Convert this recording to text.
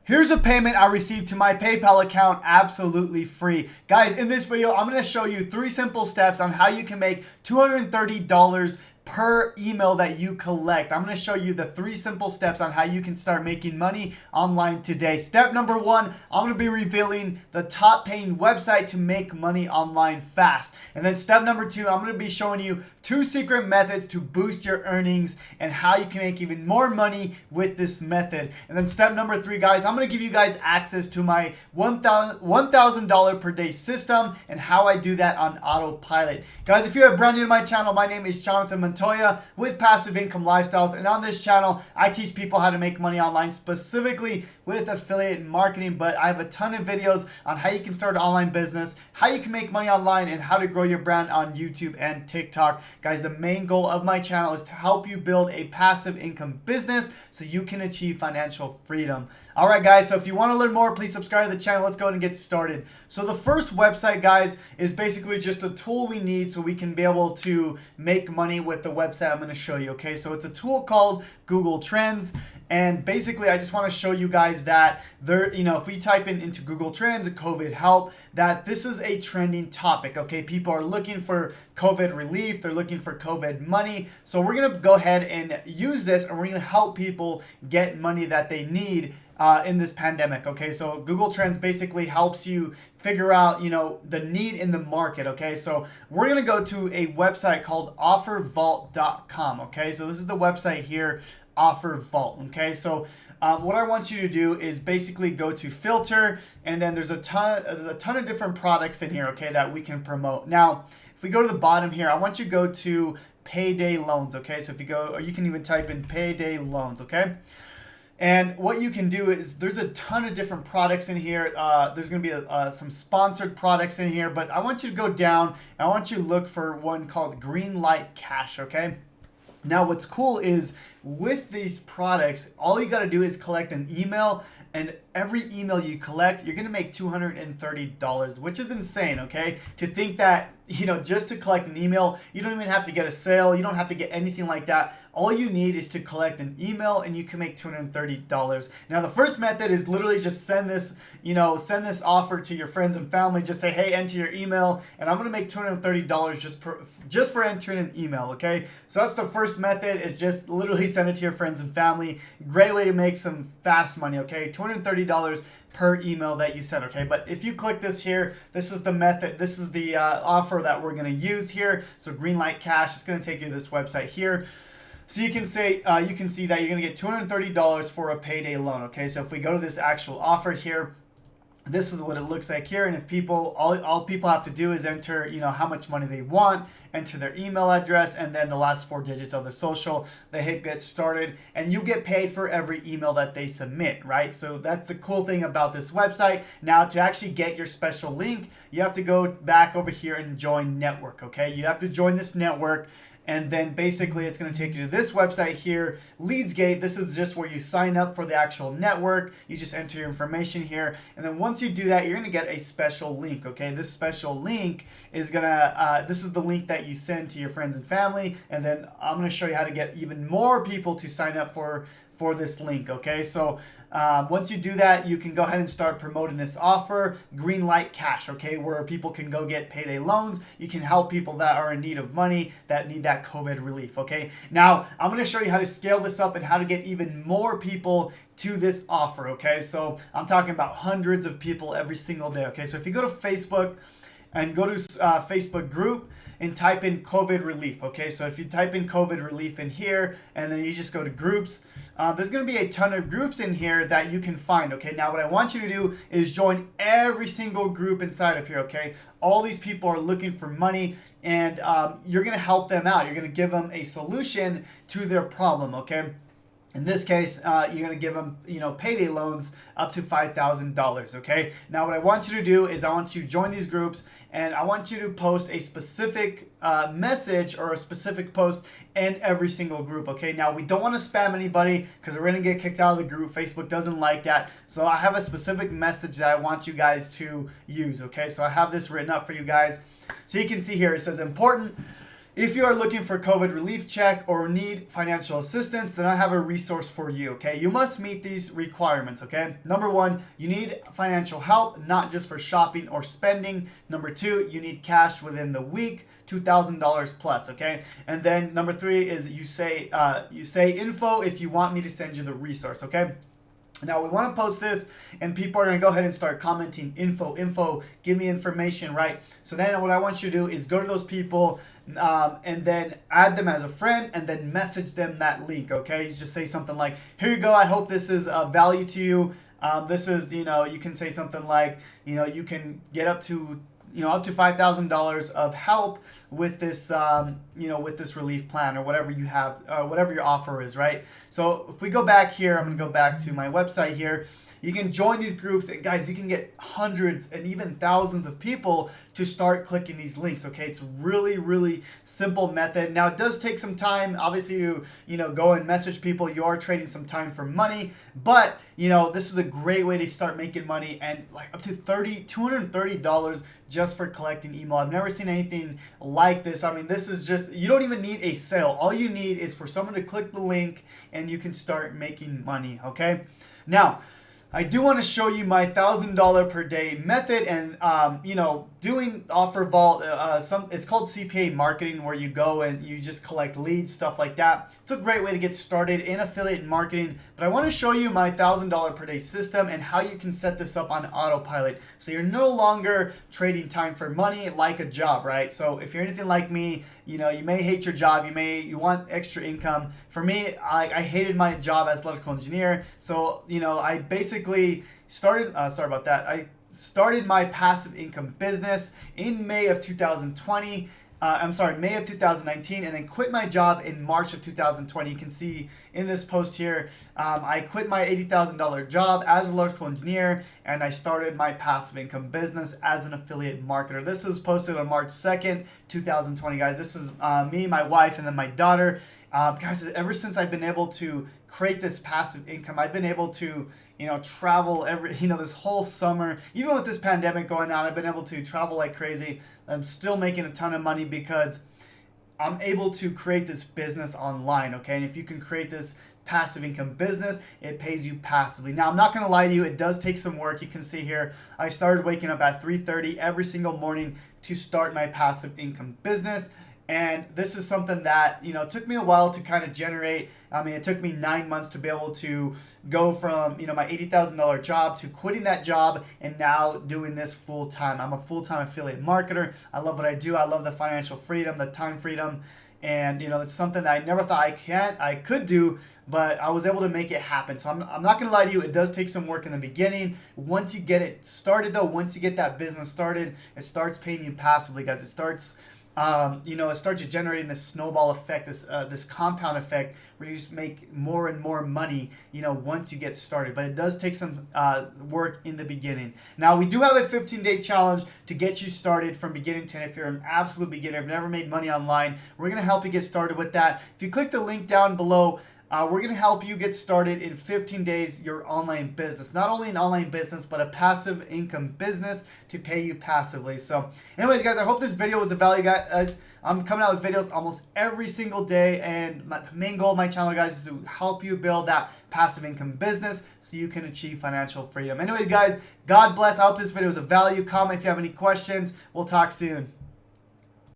Here's a payment I received to my PayPal account absolutely free. Guys, in this video, I'm going to show you 3 simple steps on how you can make $230 per email that you collect. I'm going to show you the 3 simple steps on how you can start making money online today. Step number 1, I'm going to be revealing the top paying website to make money online fast. And then step number 2, I'm going to be showing you 2 secret methods to boost your earnings and how you can make even more money with this method. And then step number 3, guys, I'm going to give you guys access to my $1,000 per day system and how I do that on autopilot. Guys, if you're brand new to my channel, my name is Jonathan Montoya with Passive Income Lifestyles, and on this channel I teach people how to make money online, specifically with affiliate marketing. But I have a ton of videos on how you can start an online business, how you can make money online, and how to grow your brand on YouTube and TikTok. Guys, the main goal of my channel is to help you build a passive income business so you can achieve financial freedom. Alright guys, so if you want to learn more, please subscribe to the channel. Let's go ahead and get started. So the first website, guys, is basically just a tool we need so we can be able to make money with the website I'm going to show you. Okay, so it's a tool called Google Trends. And basically, I just want to show you guys that there, if we type into Google Trends, COVID help, that this is a trending topic. Okay, people are looking for COVID relief, they're looking for COVID money. So we're gonna go ahead and use this, and we're gonna help people get money that they need in this pandemic. Okay, so Google Trends basically helps you figure out, the need in the market. Okay, so we're gonna go to a website called offervault.com. Okay, so this is the website here. Offer Vault. Okay, so what I want you to do is basically go to filter, and then there's a ton of different products in here, okay, that we can promote. Now, if we go to the bottom here, I want you to go to payday loans. Okay, so if you go, or you can even type in payday loans. Okay. And what you can do is there's a ton of different products in here. There's going to be some sponsored products in here, but I want you to go down and I want you to look for one called Green Light Cash. Okay. Now, what's cool is with these products, all you got to do is collect an email, and every email you collect, you're going to make $230, which is insane, okay? To think that, just to collect an email, you don't even have to get a sale. You don't have to get anything like that. All you need is to collect an email, and you can make $230. Now, the first method is literally just send this offer to your friends and family. Just say, hey, enter your email, and I'm going to make $230 just for entering an email, okay? So that's the first method, is just literally send it to your friends and family. Great way to make some fast money, okay? $230 per email that you send, okay? But if you click this here, this is the method, this is the offer that we're going to use here. So Greenlight Cash, it's going to take you to this website here. So you can see that you're going to get $230 for a payday loan, okay? So if we go to this actual offer here, this is what it looks like here. And if people, all people have to do is enter, how much money they want, enter their email address, and then the last 4 digits of their social. They hit get started, and you get paid for every email that they submit, right? So that's the cool thing about this website. Now, to actually get your special link, you have to go back over here and join network, okay? You have to join this network. And then basically it's going to take you to this website here, LeadsGate. This is just where you sign up for the actual network. You just enter your information here. And then once you do that, you're going to get a special link, okay? This special link is going to, this is the link that you send to your friends and family. And then I'm going to show you how to get even more people to sign up for this link, okay? So once you do that, you can go ahead and start promoting this offer, Greenlight Cash, okay, where people can go get payday loans. You can help people that are in need of money, that need that COVID relief, okay? Now, I'm going to show you how to scale this up and how to get even more people to this offer, okay? So I'm talking about hundreds of people every single day, okay? So if you go to Facebook and go to Facebook group and type in COVID relief, okay? So if you type in COVID relief in here, and then you just go to groups, there's going to be a ton of groups in here that you can find, okay? Now, what I want you to do is join every single group inside of here, okay? All these people are looking for money, and you're going to help them out. You're going to give them a solution to their problem, okay? In this case, you're going to give them, payday loans up to $5,000, okay? Now, what I want you to do is I want you to join these groups, and I want you to post a specific message or a specific post in every single group, okay? Now, we don't want to spam anybody because we're going to get kicked out of the group. Facebook doesn't like that. So I have a specific message that I want you guys to use, okay? So I have this written up for you guys. So you can see here, it says important If you are looking for COVID relief check or need financial assistance, then I have a resource for you, okay? You must meet these requirements, okay? Number one, you need financial help, not just for shopping or spending. Number two, you need cash within the week, $2,000 plus, okay? And then number three is you say info if you want me to send you the resource, okay? Now we want to post this and people are going to go ahead and start commenting info, give me information, right? So then what I want you to do is go to those people and then add them as a friend and then message them that link, okay? You just say something like, here you go, I hope this is of value to you. This is, you can say something like, you can get up to $5,000 of help with this, with this relief plan or whatever you have, whatever your offer is, right? So if we go back here, I'm going to go back to my website here. You can join these groups, and guys, you can get hundreds and even thousands of people to start clicking these links, okay? It's really, really simple method. Now, it does take some time, obviously, to, go and message people. You are trading some time for money, but, this is a great way to start making money, and like up to $230 just for collecting email. I've never seen anything like this. I mean, this is just, you don't even need a sale. All you need is for someone to click the link and you can start making money, okay? Now, I do want to show you my $1,000 per day method, and doing offer vault. It's called CPA marketing, where you go and you just collect leads, stuff like that. It's a great way to get started in affiliate marketing. But I want to show you my $1,000 per day system and how you can set this up on autopilot, so you're no longer trading time for money like a job, right? So if you're anything like me, you may hate your job. You want extra income. For me, I hated my job as electrical engineer. So I basically started. Sorry about that. I started my passive income business in May of 2020. May of 2019, and then quit my job in March of 2020. You can see in this post here, I quit my $80,000 job as an electrical engineer, and I started my passive income business as an affiliate marketer. This was posted on March 2nd, 2020, guys. This is me, my wife, and then my daughter. Guys, ever since I've been able to create this passive income, I've been able to travel this whole summer. Even with this pandemic going on, I've been able to travel like crazy. I'm still making a ton of money because I'm able to create this business online, okay? And if you can create this passive income business, it pays you passively. Now, I'm not going to lie to you, it does take some work. You can see here, I started waking up at 3:30 every single morning to start my passive income business. And this is something that, took me a while to kind of generate. I mean, it took me 9 months to be able to go from, my $80,000 job to quitting that job and now doing this full time. I'm a full-time affiliate marketer. I love what I do. I love the financial freedom, the time freedom. And, it's something that I never thought I could do, but I was able to make it happen. So I'm not going to lie to you. It does take some work in the beginning. Once you get it started, though, once you get that business started, it starts paying you passively, guys. It starts it starts generating this snowball effect, this compound effect, where you just make more and more money, once you get started. But it does take some work in the beginning. Now, we do have a 15-day challenge to get you started from beginning to end. If you're an absolute beginner, have never made money online, we're going to help you get started with that. If you click the link down below, we're going to help you get started in 15 days, your online business. Not only an online business, but a passive income business to pay you passively. So anyways, guys, I hope this video was of value, guys. I'm coming out with videos almost every single day, and the main goal of my channel, guys, is to help you build that passive income business so you can achieve financial freedom. Anyways, guys, God bless. I hope this video was of value. Comment if you have any questions. We'll talk soon.